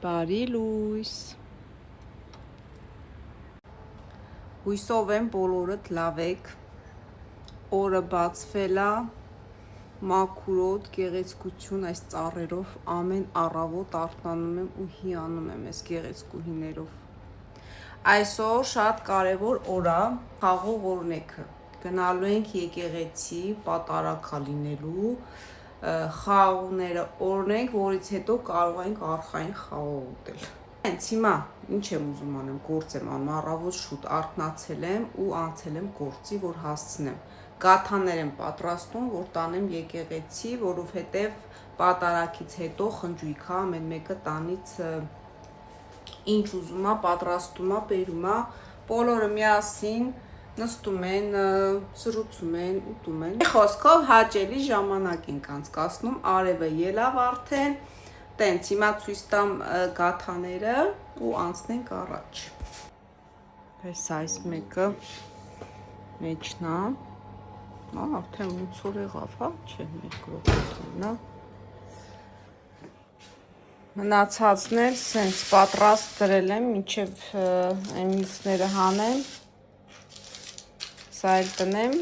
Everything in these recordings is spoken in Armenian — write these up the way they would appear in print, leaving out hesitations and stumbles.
Բարի լույս։ Հույսով եմ բոլորդ լավ եք։ Օրը բացվել է, մաքուրոտ, գեղեցկություն այս ծառերով ամեն առավոտ արթնանում եմ ու հիանում եմ այս գեղեցկուհիներով։ Այսօր շատ կարևոր օր է, խաղող օրնեքը։ Գնալու ենք եկեղեցի, պատարագ լինելու, խաղողները օրնենք, որից հետո կարող ենք արխային խաղող ուտել։ Հենց հիմա ինչ եմ ուզում անեմ, գործ եմ անում, առավոտ շուտ արթնացել եմ ու անցել եմ գործի, որ հասցնեմ։ Գաթաներ եմ պատրաստում, որ տանեմ եկեղեցի, որովհետև պատարագից հետո խնջույք է, ամեն մեկը տանից ինչ ուզում է, պատրաստում է, բերում է, բոլորը միասին նստում են, սրուցում են, ուտում են։ Խոսքով հաճելի ժամանակ ենք անցկացնում, արևը ելավ արդեն, տենց հիմա ցույց տամ գաթաները ու անցնենք առաջ։ Այս մեկը մեջն է, արդեն 8 օր եղավ, հա, չէ, 1 րոպե նա։ Մնացածն էլ սենց պատրաստ դրել եմ, մինչև այն մյուսները հանեմ, սա էլ տնեմ,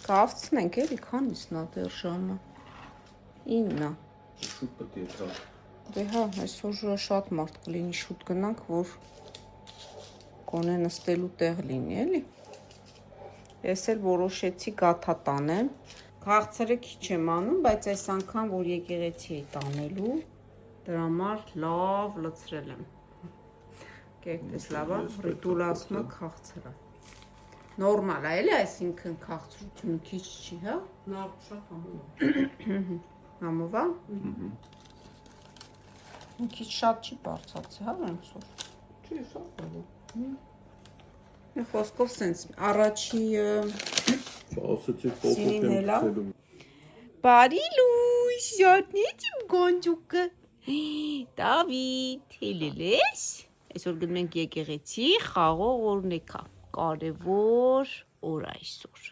կավցնենք էլի, քանիսն է դեռ ժամը, 9-ն է։ Շուտ պետք է գա։ Դե հա, այսօր շատ մարդ կլինի, շուտ գնանք, որ գոնե նստելու տեղ լինի, էլի։ Ես էլ որոշեցի գաթա տանեմ, քաղցրը քիչ եմ անում, բայց այս անգամ, որ եկեղեցի էի տանելու, դրա համար լավ լցրել եմ։ Կերտես լավա, ռիտուլ ասում է քաղցրը։ Նորմալ է, էլի, այսինքն քաղցրությունը քիչ չի, հա։ Նա շատ համով է։ Համով է։ Քիչ շատ չի բարձացել, հա, ոնց որ։ Չի, շատ համով։ Մի խոսքով սենց առաջի Ասացի փոփոխ եմ գցելու։ Բարի լույս, յոտնից իմ գոնջուկը։ Դավիթ, հելելես։ Այսօր գնում ենք եկեղեցի, խաղող օրնեքա, կարևոր օր այսօր։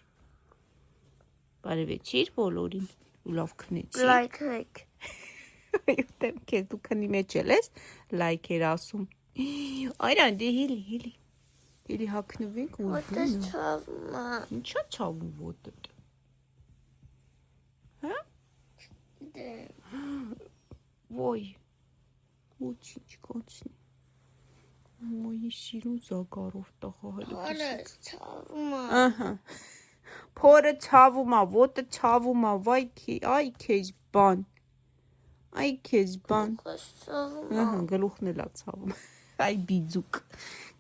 Բարևեցիր բոլորին, ու լավ քնեցի։ Լայքեք։ Այդտեմ քեզ դու քնի մեջ ես, լայք էր ասում։ Այրան, դե հելի։ Հելի հագնվենք ու Ոտս չավում է։ Ինչա չավում ոտդ։ Հա? Դե։ Ոյ։ Ոչինչ կացնի։ Ոյի սիրուն զագարով տղա հələ։ Ոտս չավում է։ Ահա։ Փորը չավում է, ոտը չավում է, վայ այ քեզ բան։ Այ քեզ բան։ Ոտս չավում է։ Ահա, գլուխն էլա ցավում։ Այ բիձուկ։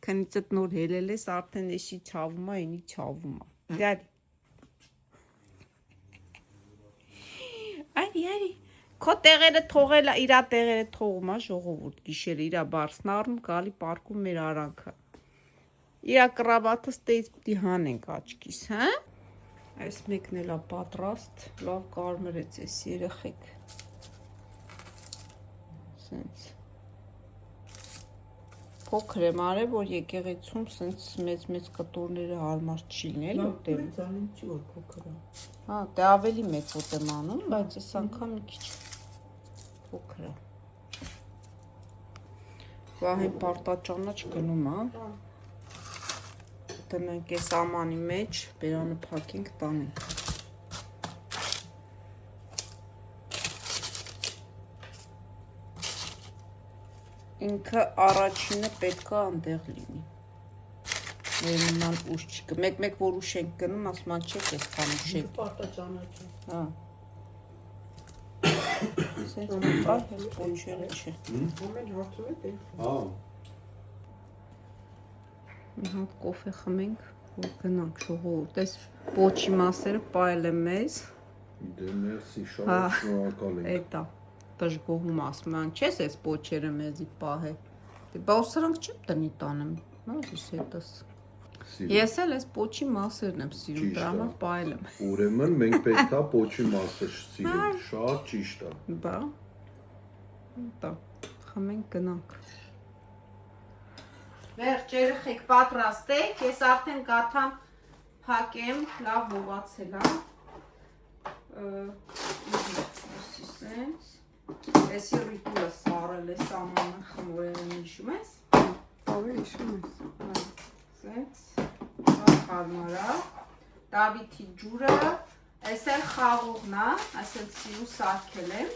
Քանիցդ նոր հելել ես, արդեն էսի չավում է, ինի չավում է։ Գալի։ Արի։ Քո տեղերը թողել, իրա տեղերը թողում է ժողովուրդ, գիշերը իրա բարսն առնում, գալի պարկում մեր արանքը։ Իրա կրավատը ստեից պիտի հանենք աչքիս, հա։ Այս մեկն էլա պատրաստ, լավ կարմրեց էս երեխեք։ Սենց փոքր եմ արել, որ եկեղեցում սենց մեծ կտորները հարմար չի լինել ուտելու։ Ձանին չի որ փոքր է։ Հա, դե ավելի մեծ ոտ եմ անում, բայց այս անգամ մի քիչ փոքր է։ Վահեն պարտաճանաչ գնում է։ Տնենք այս ամանի մեջ, բերանը փակենք, տանենք։ Ինքը առաջինը պետք է այնտեղ լինի։ Նման ուշ չի գնում։ Մեկ որ ուշ ենք գնում, ասում են չեք այսքան ուշ եք։ Պարտաճանաչը։ Հա։ Սենց մտա, հենց պոչերը չէ։ Ամեն հարցում է դե։ Հա։ Մի հատ կոֆե խմենք, որ գնանք ժողովուրդ։ Այս պոչի մասերը պայել եմ մեզ։ Դե մերսի, շատ շնորհակալ եմ։ Էտա դժգոհում ասում են, չես այս պոչերը մեզի պահե։ Դե բա սրանք չեմ տնի տանեմ, նայես հետս։ Ես էլ այս պոչի մասերն եմ սիրում, դրա համար պայել եմ։ Ուրեմն մենք պետք է պոչի մասը սիրենք, շատ ճիշտ է։ Բա։ Դա խմենք գնանք։ Վերջ երեխեք պատրաստեք, ես արդեն գաթամ փակեմ, լավ հովացել է։ Սենց Էսի ռիտուլը սարել է սամանը խմորեղեն հիշում ես։ Ավելի հիշում ես։ Սենց հարմարա։ Դավիթի ջուրը, այս էլ խաղողն է, այսել սիրու սարքել եմ,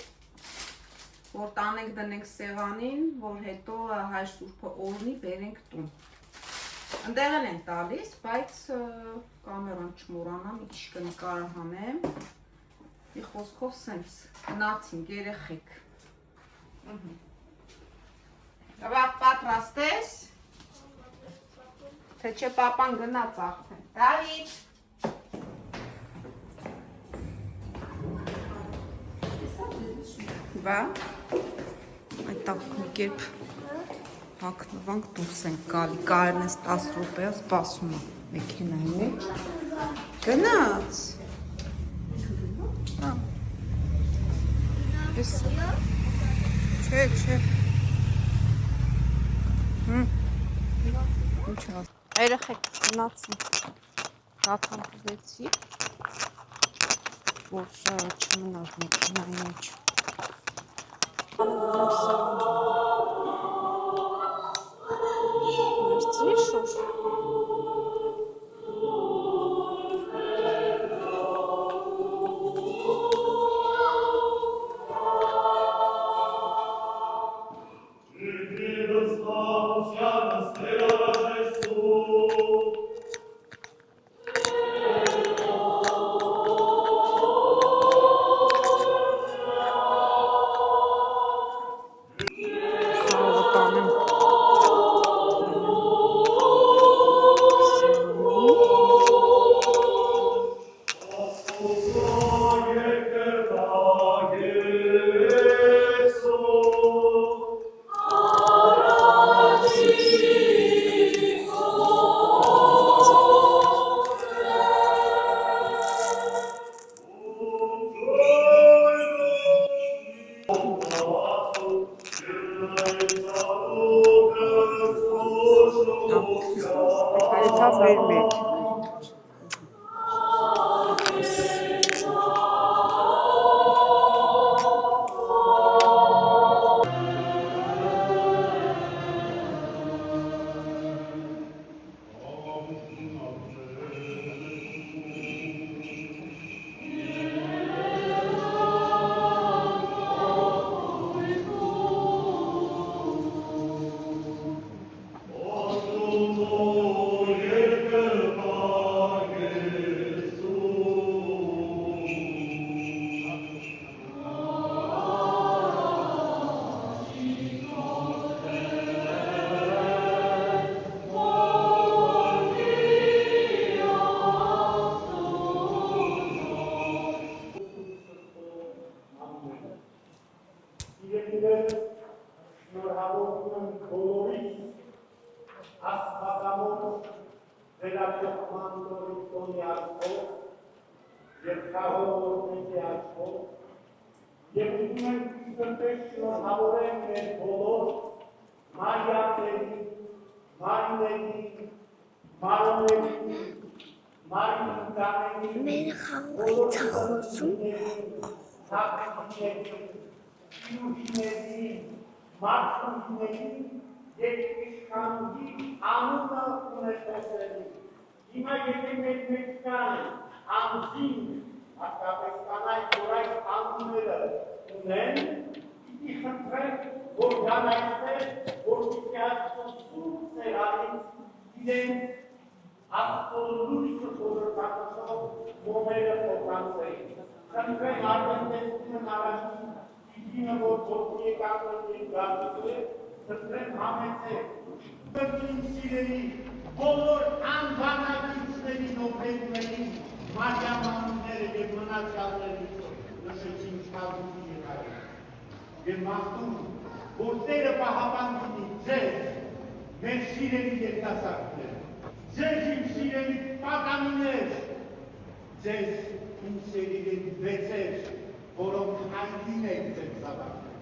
որ տանենք դնենք սեղանին, որ հետո հայր սուրբը օրնի բերենք տուն։ Ընդեղ էլ են տալիս, բայց կամերան չմորանա, մի քիչ կնկարահանեմ։ Մի խոսքով սենց գնացինք երեխեք։ Դավա պատրաստ ես։ Թե չէ պապան գնաց արդեն։ Դավիթ։ Բա այդտեղ մի կերպ հագնվանք դուրս ենք գալի, կարեն ես 10 րոպեա սպասում է մեքենայի մեջ։ Գնաց։ Չէ։ Ինչ է։ Երեխեք գնացին։ Դաթան խզեցի, որ չմնար մեքենայի մեջ։ Մերձի շուր։ Մեր խաղողից խոսում Եվ իշխանուհի անունը ունեցել։ Հիմա եթե մեկ կան ամսին, հատկապես կանայք, որ այս անունները ունեն, պիտի խնդրեն, որ գանայցել, որ պիտի Աստծո սեղանից իրենց Աստծո լույսը խորհրդանշող մոմերը փոխանցեին։ Խնդրեն արվեստեցումն առաջին իդինը, որ որդի եկական են գարդիկը, Ստրեն համեցեք, բրկին սիրելի, բոլոր անվանակիցներին ովնետներին, մարյամանները և մնացյալների նշեցին շաղուքի եղարը։ Եվ մաղթում, որ Տերը պահապանցնի ձեզ, մեր սիրելի երիտասարդներ, ձեզ իմ սիրելի պատանիներ, ձեզ իմ սիրելի վեցեր, որոնք հայտնին եք ձեր զավակներ,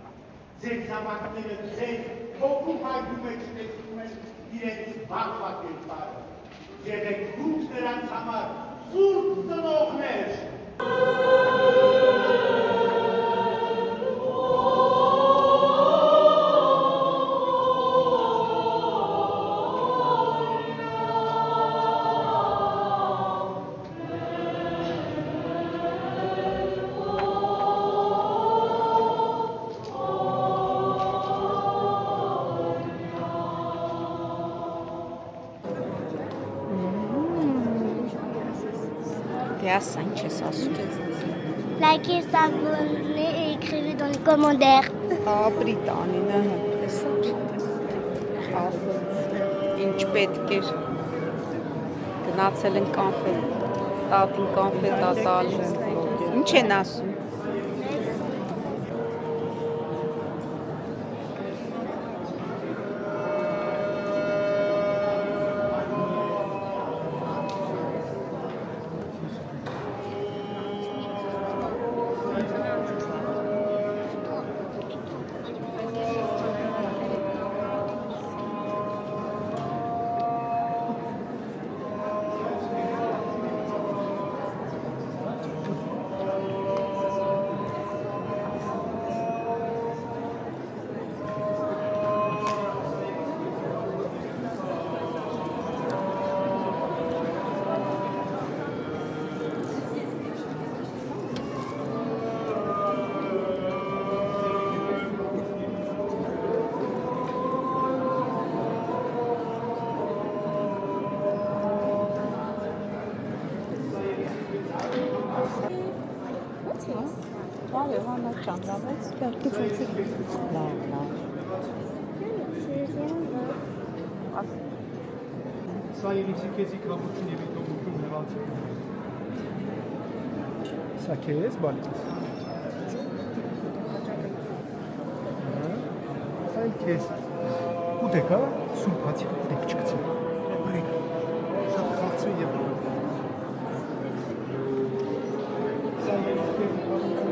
ձեր զավակները ձեր հոգու հայդում եք շտեցում են իրենց վաղվա կերպարը, և եք դուք նրանց համար սուրբ ծնողներ։ Դե ասա, ինչ ես ասում։ Likez, s'abonner et écrivez dans les commentaires. Բրիտանինը ինչ պետք էր գնացել են կանֆետ տատին կանֆետ տալ ինչ են ասում Սա ելիցի քեզի կրամություն և իտողություն հեղացը։ Սա քեզ բալից։ Սա էլ քեզ։ Ուտեք, հա, սուրբ հացի ուտեք չկցի։ Բարեք, շատ խաղցու և Սա ելիցի քեզի կրամություն և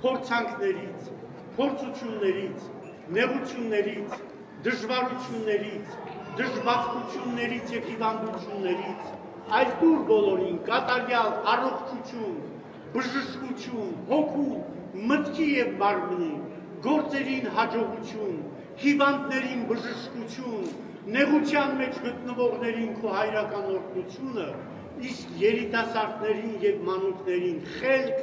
փորձանքներից, փորձություններից, նեղություններից, դժվարություններից, դժբախտություններից և հիվանդություններից, Այս դուր բոլորին կատարյալ առողջություն, բժշկություն, հոգու, մտքի և մարմնի, գործերին հաջողություն, հիվանդներին բժշկություն, նեղության մեջ գտնվողներին քո հայրական օրհնությունը, իսկ երիտասարդներին և մանուկներին խելք,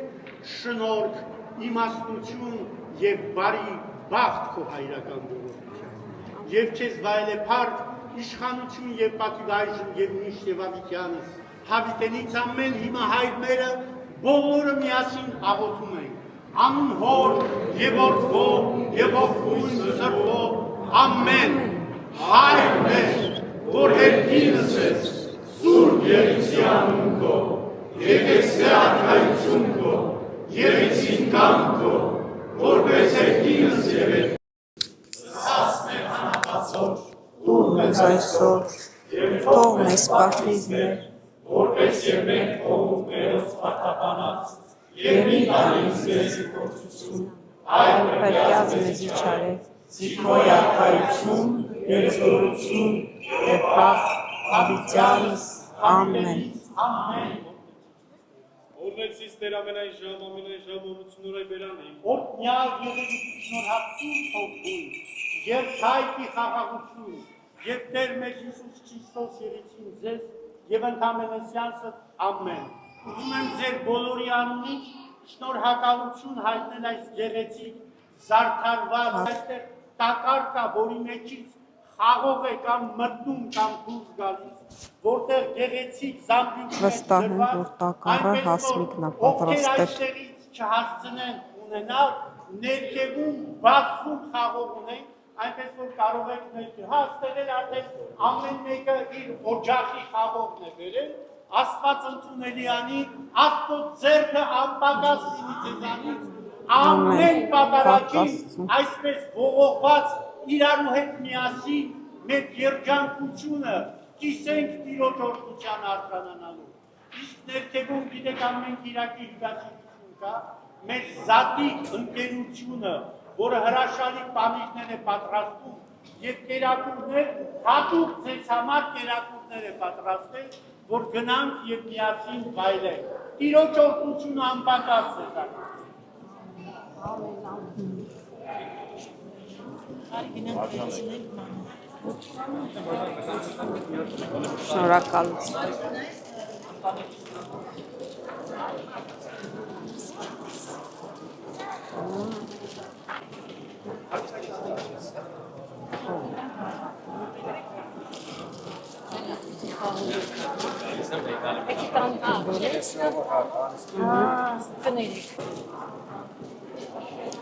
շնորհք, իմաստություն և բարի բախտ քո հայրական ժողովրդին։ Եվ քեզ վայել է փառք, իշխանություն և պատիվայժմ և միշտ և ավիտյանս, հավիտենից ամեն հիմա հայրները բոլորը միասին աղոթում ենք, անուն Հոր և Որդու և Ողբույն Սրբո, ամեն, Հայր մեր, որ հերկինս ես, Սուրբ Եղիսի անուն քո, եկեցե արքայություն քո, եղեցին կամ քո, որպես հերկինս եղեք, սաս մեր հանապացոր, Տուր մեզ այսօր, թող մեզ պատվիզներ, որպես և մենք թողում մերոց պարտականած, և մի տանից մեզի փորձություն, այլ փրկյաց մեզի չարեք, Քո արքայություն, և զորություն, և փառք ավիտյանս, ամեն։ ամեն։ Օրնեցիս Տեր ամենայն ժամ օրությունները բերանին։ Օրհնյալ եղեք շնորհացում թողություն, և շայքի խաղաղություն, և Տեր մեր Հիսուս Քրիստոս եղեցին ձեզ, և ընդամենեսյանսը ամեն։ Ուզում եմ ձեր բոլորի անունից շնորհակալություն հայտնել այս գեղեցիկ, զարդարված, այստեղ տակար կա, որի մեջից խաղող է կամ մտնում կամ դուրս գալիս, որտեղ գեղեցիկ զամբյուղներ Վստահ եմ, որ տակառը հասմիկն է պատրաստել։ ովքեր այստեղից չհասցնեն ունենալ, ներքևում բացվում խաղող ունեն, այնպես որ կարող եք ներքև, այստեղ էլ արդեն ամեն մեկը իր օջախի խաղողն է բերել, Աստված ընդունելի անի, Աստծո ձեռքը անպակաս լինի ձեզանից, ամեն պատարագին այսպես ողողված իրարու հետ միասին մեր երջանկությունը կիսենք Տիրոջ օրհնության արժանանալու։ Իսկ ներքևում գիտեք ամեն Կիրակի հյուրասիրություն կա, մեր զատիկ ընկերությունը, որը հրաշալի պանիրներ է պատրաստում և կերակուրներ, հատուկ ձեզ համար կերակուրներ է պատրաստել, որ գնանք և միասին վայելենք։ Տիրոջ օրհնությունը անպակաս ձեզանից։ Շնորհակալություն։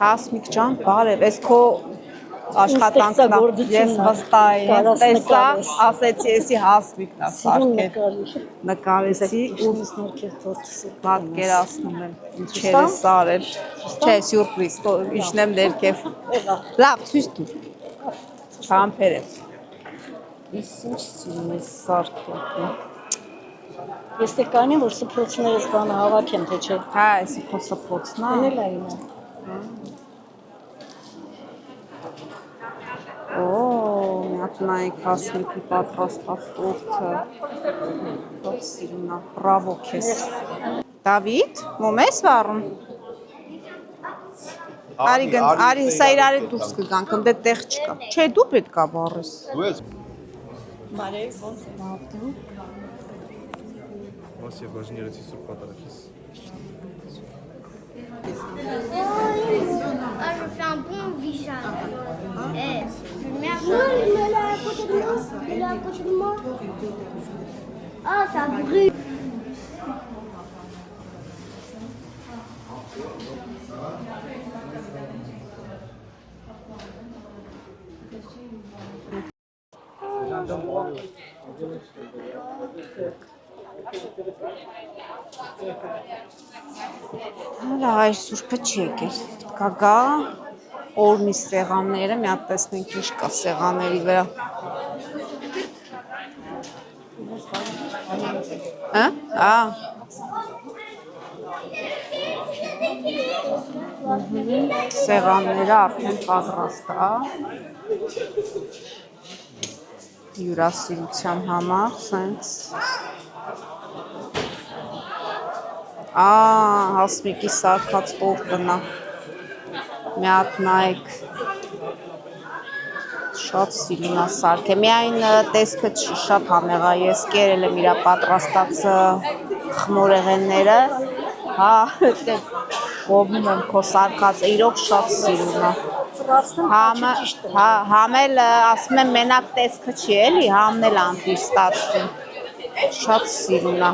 Հասմիկ ջան, բարև, ես քո աշխատանքն ես վստահ եմ, տեսա, ասեցի, եսի Հասմիկն է սարքել, նկարեցի ու պատկերացնում եմ, ինչեր է սարել, չէ, սյուրպրիզ, իջնեմ ներքև, լավ, ցույց տուր, չամփեր եմ, ես ինչ սիրում ես սարքել, Ես թե կանեմ, որ սփոցներս բանը հավաքեմ, թե չէ։ հա, եսի քո սփոցն է, Էնել այն է։ մի հատ նայեք Հասմիկի պատրաստած տորթը, թող սիրունա, բրավո քեզ։ Դավիթ, մոմ ես վառում։ Արի սա իրարի դուրս կգանք, ընդե տեղ չկա։ Չէ, դու պետք է վառես։ Բարև, ոնց եմ։ Մաս և բաժներեցի սուրբ պատարակիս։ Ah, je fais un bon visage. Je mets un peu. Il est là à côté de moi. Il est là à côté de moi. Ah, ça brûle. Հələ այր սուրբը չի եկել, պետք է գա օրնի սեղանները, մի հատ տեսնենք ինչ կա սեղանների վրա։ Սեղանները արդեն պատրաստ է հյուրասիրության համար, սենց Հասմիկի սարքած տորտն է։ Մի հատ նայեք։ Շատ սիրուն է սարքը։ Միայն տեսքը չի շատ համեղ է։ Ես կերել եմ իր պատրաստած խմորեղենները։ Հա, ողնում եմ քո սարքածը, իրոք շատ սիրուն է։ Համել ասում եմ մենակ տեսքը չի էլի, համն էլ անտիր ստացվում։ Շատ սիրուն է։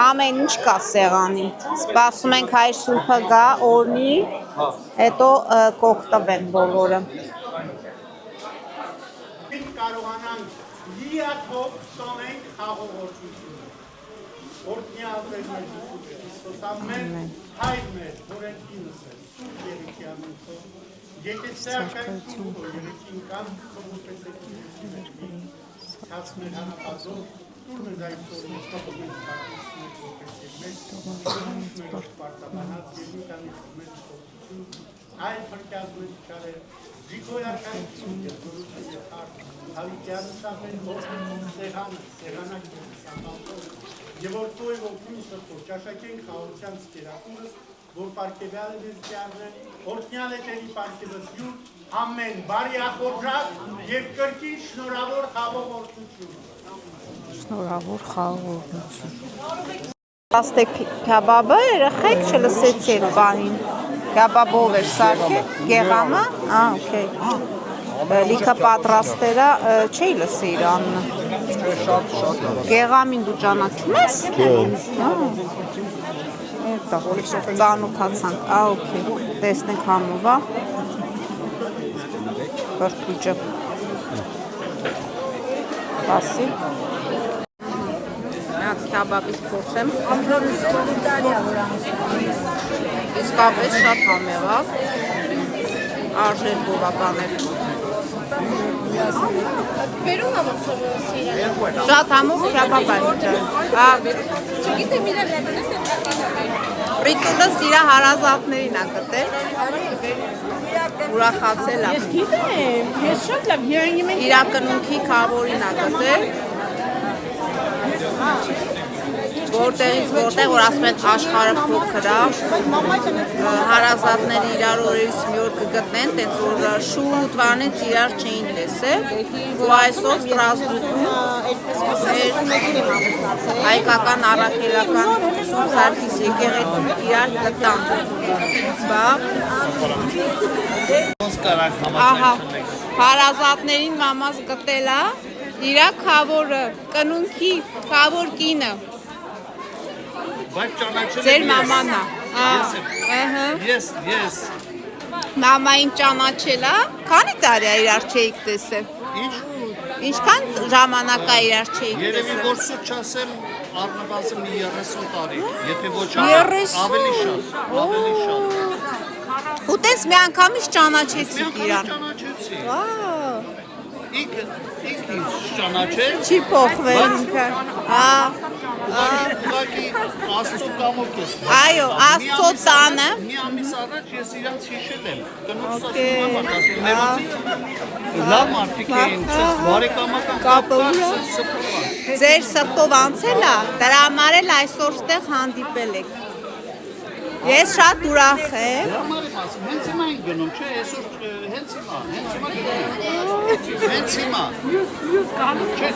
Ամեն ինչ կա սեղանին։ Սպասում ենք հայր սուրբը գա, օրնի, հետո կօգտվեն բոլորը։ Մենք կարողանանք լիաթոք տոնենք խաղողորչություն։ Օրդնյալ մեր Քրիստոս ամեն հայր մեր, որ են ինս է, սուրբ երիքյանունքով, եկեցակայություն, որ երիքին կամ խմուպես է կիրեցին, հացներ հանապազով, Տուր մեզ այսօր մստապով մեզ պարտիսներ որպես մեր, մեր պարտաբանած և մի կանից մեր խողություն, այլ պրկյազմեն չարեր, ժիգոյակայություն և դորություն և հարդ, հավիտյանը սաղեն որ սեղանակ և սաղալքով, և որ տոյ ոգին սրտով, ճաշակեն խաղության ստերակուրս, որ պարկևյալ է մեզ կյարնեն, օրդնյալ է տերի պարկևս յուր, ամեն բարի ախորժակ և կրկին շնորավոր խաղողորչություն։ Շնորհավոր խաղողորություն։ Աստեք քաբաբը երեխեք չլսեցին բանին։ Քաբաբով էր սարքել, գեղամը, օքեյ։ Լիքը պատրաստերա չէի լսի իր անունը։ Գեղամին դու ճանաչում ես։ Էտա ծանոթացանք, օքեյ։ Տեսնենք համով, բրդուճը։ Բասի։ Քաբաբից փորձեմ։ Իսկապես շատ համեղ է։ Արժեր գովաբաներ։ Շատ համով քաբաբ է։ Պրիտուլս իր հարազատներին է գտել։ Ուրախացել է։ Ես գիտեմ, ես շատ լավ երանգի մենք իր կնունքի քավորին է գտել։ Որտեղից որտեղ, որ ասում են աշխարհը փոքր է, հարազատները իրար օրերից մի օր կգտնեն, տենց որ շուտ վանից իրար չէին տեսել, ու այսօր Ստրասբուրգում հայկական առաքելական Սուրբ Սարգիս եկեղեցում իրար գտան։ Ահա, հարազատներին մամաս գտել է, իրա քավորը, կնունքի քավոր կինը։ Ձեր մաման է։ Ես։ Մամային ճանաչել է, քանի տարի է իրար չէիք տեսել։ Ինչքան ժամանակ է իրար չէիք տեսել։ Երևի որ սուտ չասեմ առնվազն մի 30 տարի, եթե ոչ ավելի շատ։ Ու տես մի անգամից ճանաչեցիք իրան։ Ճանաչեցի։ Ինքը ճանաչել։ Չի փոխվել ինքը։ Ուղղակի Աստծո կամոք ես։ Այո, Աստծո տանը։ Մի ամիս առաջ ես իրանց հիշել եմ։ Տնուս ասում լավ մարդիկ էին, ցես բարեկամական կապը սփռված։ Ձեր սրտով անցել է, դրա համար էլ այսօր ստեղ հանդիպել եք։ Ես շատ ուրախ եմ։ Հենց հիմա ենք գնում, չէ, այսօր հենց հիմա։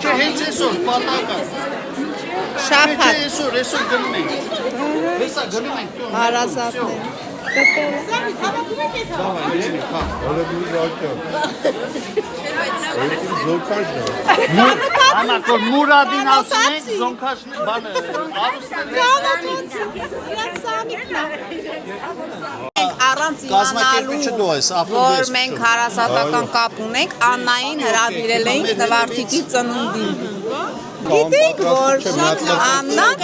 Չէ, հենց այսօր պատակա։ Շաբաթ։ Այսօր գնում ենք։ Հեսա գնում ենք տուն։ Հարազատներ։ Անակոր Մուրադին ասում ենք, զոնքաշն բանը, առանց իմանալու, որ մենք հարազատական կապ ունենք, Աննային հրավիրել էինք նվարդիկի ծնունդին։ Գիտենք, որ Աննան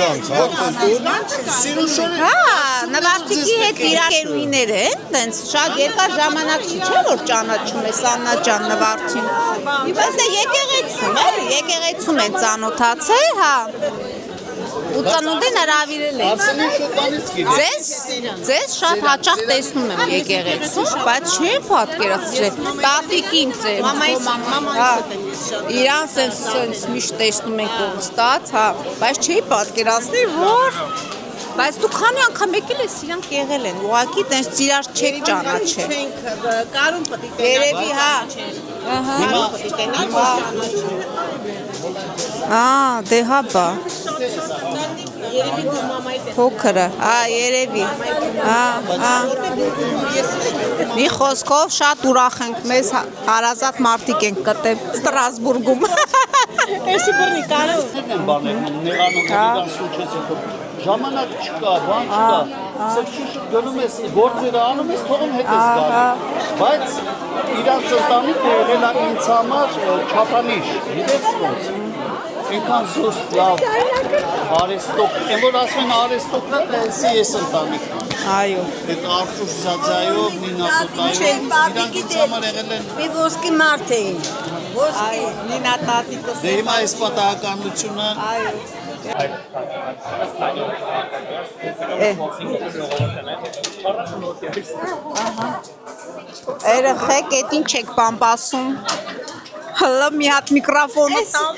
նվարդիկի հետ իրակերուիներ են, տենց շատ երկար ժամանակ չի, չէ՞ որ ճանաչում ես Աննա ջան նվարդին։ Բայց եկեղեցում են ծանոթացել, հա։ ու ծնունդին հրավիրել են։ Արսենին շուտանից գիտի։ Ձեզ շատ հաճախ տեսնում եմ եկեղեցու, բայց չի պատկերացրել։ Տատիկին ձեր։ Իրան սենց միշտ տեսնում ենք կողստած, հա, բայց չի պատկերացնել, որ բայց դու քանի անգամ եկել ես, իրանք եղել են, ուղղակի տենց իրար չեք ճանաչել։ Կարում պետք է Երևի, հա։ Դե հա բա։ Փոքրը, երևի։ Մի խոսքով շատ ուրախ ենք, մեզ հարազատ մարդիկ ենք գտել Ստրասբուրգում։ Էսի բռնի կարում։ Ժամանակ չկա, բան չկա, սրճիշ գնում ես, գործերը անում ես, թողում հետ ես գալու, բայց իրանց ընտանիքը եղել է ինձ համար չափանիշ, գիտես ոնց, ինքան զուստ լավ, արեստոկ, են որ ասում են արեստոկրատ, էսի ես ընտանիքն եմ, Այո։ այդ Արշուշ Զաձայով, Նինա Տոտայով, իրանք ինձ համար եղել են, Մի ոսկի մարդ էին։ Նինա տատիկը։ դե հիմա այս պատահականությունը, Երեխեք, էդ ինչ եք պամպասում։ Հլը մի հատ միկրոֆոնը տամ։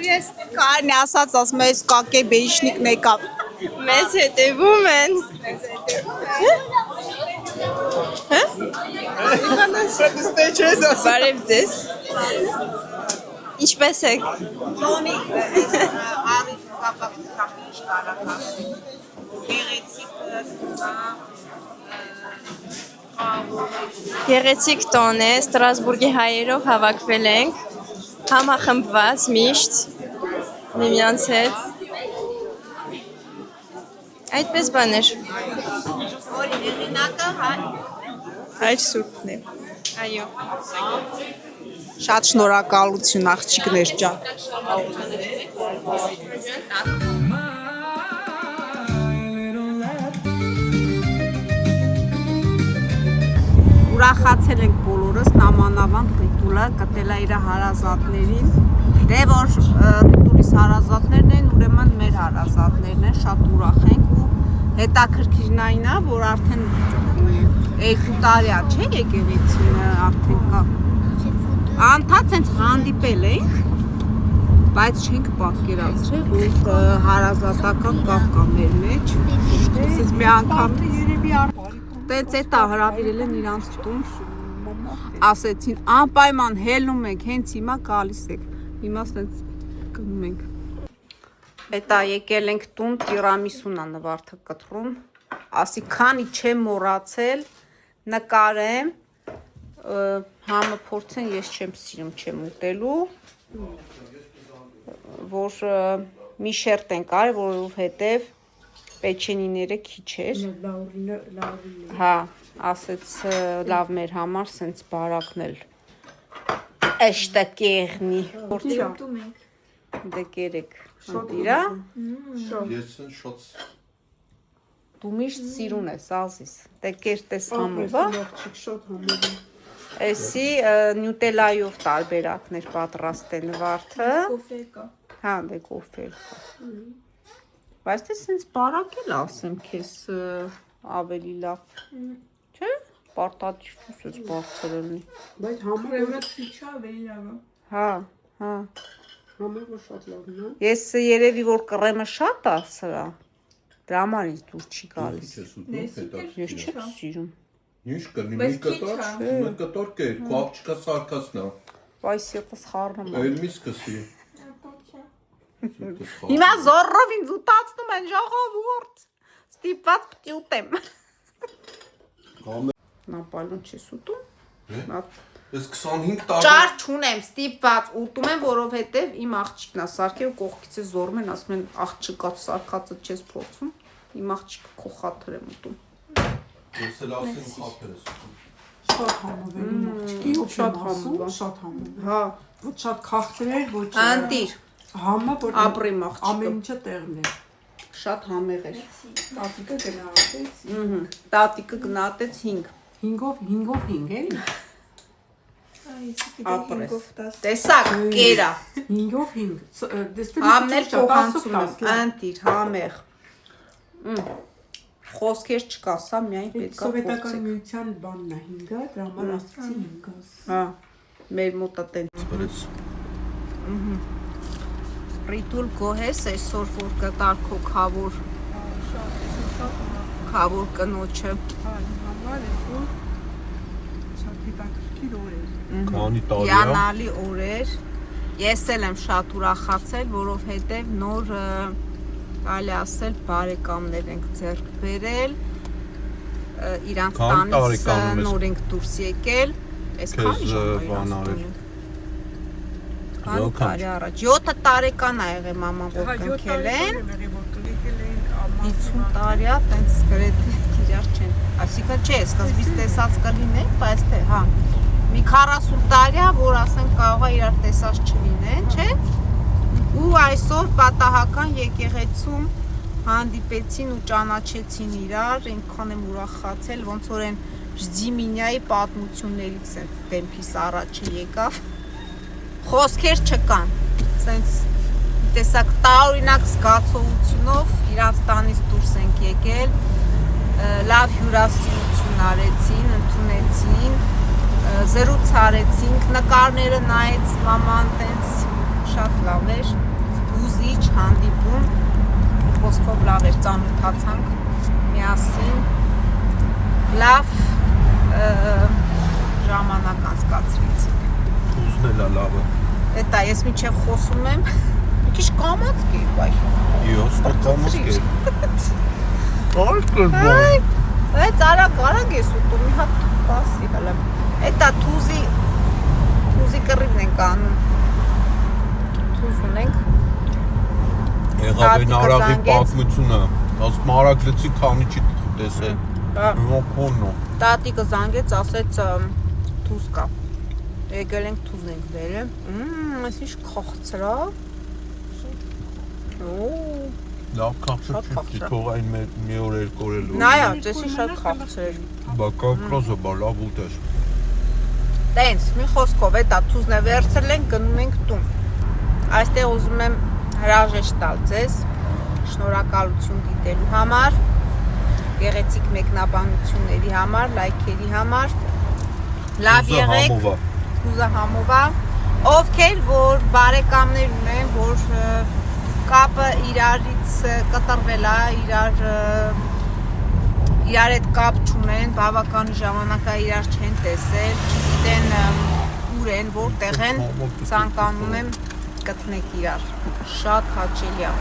Ես կարնի ասած ասում ես կակե բեիշնիկն եկավ։ Մեզ հետևում են։ Բարև ձեզ։ Ինչպես եք։ Գեղեցիկ տոն է, Ստրասբուրգի հայերով հավաքվել ենք, համախմբված միշտ միմյանց հետ։ Այդպես բաներ։ Այդ սուրբն է։ Այո։ Շատ շնորհակալություն աղջիկներ ջան։ Ուրախացել ենք բոլորս, նամանավանդ Ռիտուլը գտել է իր հարազատներին։ Դե որ Ռիտուլիս հարազատներն են, ուրեմն մեր հարազատներն են, շատ ուրախ ենք ու հետաքրքիրն այն է, որ արդեն 2 տարի է, չէ՞ եկեղեցին արդեն կա։ Անդադ հենց հանդիպել ենք, բայց չենք պատկերացրել, որ հարազատական կապ կա մեր մեջ։ Այսպես մի անգամ տենց էտա հրավիրել են իրանց տուն, ասեցին անպայման հելնում ենք, հենց հիմա գալիս եք, հիմա սենց գնում ենք։ Էտա եկել ենք տուն, տիրամիսուն է Նվարդը կտրում, ասի քանի չեմ մոռացել, նկարեմ, համը փորձեն, ես չեմ սիրում, չեմ ուտելու, որ մի շերտ ենք արել, որովհետև պեչենիները քիչ էր, հա, ասեց լավ մեր համար, սենց բարակնել, էշտա կեղնի, դե կերեք, դիրա, Ես են շատ դու միշտ սիրուն ես, ազիս, դե կեր տես համովա, էսի նյուտելայով տարբերակներ պատրաստ է Նվարդը, հա, դե կոֆե կա, բայց դե սենց բարակ էլ ասեմ քեզ ավելի լավ, չէ, պարտադիր սենց բարձր ելնի, Բայց համը քիչ ավելի լավ է։ հա, Համը շատ լավն է։ ես երևի որ կռեմը շատ է սրա, դրա համար ինձ դուր չի գալիս, ես չեմ սիրում, Ինչ կնի, մի կտոր կեր, քո աղջիկա սարկասն է, վայ սիրտս խառնում է, էլ մի սկսի, հիմա զորով ինձ ուտացնում են ժողովուրդ, ստիպված պտի ուտեմ, նապալուն չես ուտում, ես 25 տարի, ճար չունեմ, ստիպված ուտում եմ, որովհետև իմ աղջիկն է սարքել ու կողքից է զորում են, ասում են աղջիկած սարքածը չես փորձում, իմ աղջիկը քո խաթր եմ ուտում, ես էլ ասեմ խաթր ես ուտում, Շատ համով եմ, շատ համով, շատ համով։ հա, Ոչ շատ քաղցրեր, ոչ անտիր, համը, որ ապրիմ աղջիկը, ամեն ինչը տեղն է։ շատ համեղ էր, Տատիկը գնահատեց։ տատիկը գնահատեց 5, 5-ով 5 էլի։ ապրես։ Տեսակ, կերա։ 5-ով 5։ Համնել փոխանցում եմ, անտիր, համեղ։ Խոսքեր չկա, սա միայն պետք է Սովետական փոխել։ միության բանն է 5-ը, դրա համար ասացի 5-ը։ Հա, մեր մոտը տենց։ Սպրես։ Ռիտուլ գոհես այսօր որ կտար քո քավոր կնոջը։ Քանի տարի է։ Հիանալի օրեր։ Ես էլ եմ շատ ուրախացել, որովհետև նոր այլ ասել բարեկամներ ենք ձեռք բերել։ Իրանց տանից նոր ենք դուրս եկել։ Այս քանի ժամ է իրանց տունը։ Քանի տարի առաջ 7 տարեկան ա եղել մաման որ կնքել են 50 տարի ա տենց գրեթե իրար չեն այսինքն չէ սկզբից տեսած կլինեն բայց թե հա մի 40 տարի ա որ ասենք կարող է իրար տեսած չլինեն չէ ու այսօր պատահական եկեղեցում հանդիպեցին ու ճանաչեցին իրար այնքան եմ ուրախացել ոնց որ են Ժդիմինյայի պատմություններից են դեմքիս առաջը եկավ խոսքեր չկան, սենց տեսակ տարօրինակ զգացողությունով իրանց տանից դուրս ենք եկել, լավ հյուրասիրություն արեցին, ընդունեցին, զրույց արեցինք, նկարները նայեց մաման տենց շատ լավ էր, հուզիչ հանդիպում, խոսքով լավ էր ծանոթացանք միասին, լավ ժամանակ անցկացրեցինք։ Ուզնելա լավը։ Էտա ես միջև խոսում եմ, մի քիչ կամաց կեր, բայ։ Յոս, կամաց կեր։ Այդ արագ ես ուտում, մի հատ պասի հլը։ Էտա թուզի կռիվն ենք անում։ Թուզ ունենք։ Եղավ են արաղի պատմությունը, ասում արագ լծի քանի չի տեսել։ Նոքոնո։ Տատիկը զանգեց, ասեց թուզ կա։ Եկել ենք թուզ ենք բերել։ Այս ինչ խաղցրա։ Լավ խաղցր չի, թող այն մի օր երկու օր էլ։ Նայա, ծեսի շատ խաղցր։ Բա կապրոզը բա լավ ուտես։ Տենց, մի խոսքով էտա թուզն է վերցրել ենք, գնում ենք տուն։ Այստեղ ուզում եմ հրաժեշտ տալ ձեզ, շնորհակալություն դիտելու համար, գեղեցիկ մեկնաբանությունների համար, լայքերի համար։ Լավ եղեք։ Հուզահամովա, ովքեր որ բարեկամներ ունեն, որ կապը իրարից կտրվել է, իրար հետ կապ չունեն, բավականի ժամանակ իրար չեն տեսել, չգիտեն ուր են, որտեղ են, ցանկանում եմ գտնեք իրար, շատ հաճելի է,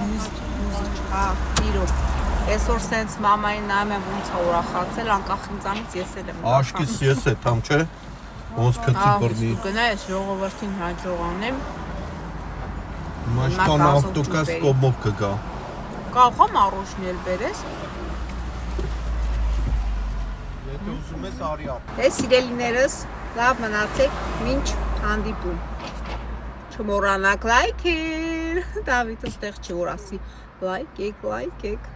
հուզիչ, հա, իրոք, այսօր սենց մամային նայում եմ ոնց է ուրախացել, անկախ ինձանից ես էլ եմ ուրախանում։ Աշկիս ես եմ, չէ, ոնց կծի բրնի։ Գնա ես ժողովրդին հաջող անեմ, Մաշկան ավտոկաս կոմով կգա։ Կարող եմ առոշնի էլ բերես։ Եթե ուզում ես արյա։ Դե սիրելիներս, լավ մնացեք, մինչ հանդիպում։ Չմոռանաք լայքել։ Դավիթը ստեղ չի որ ասի լայքեք։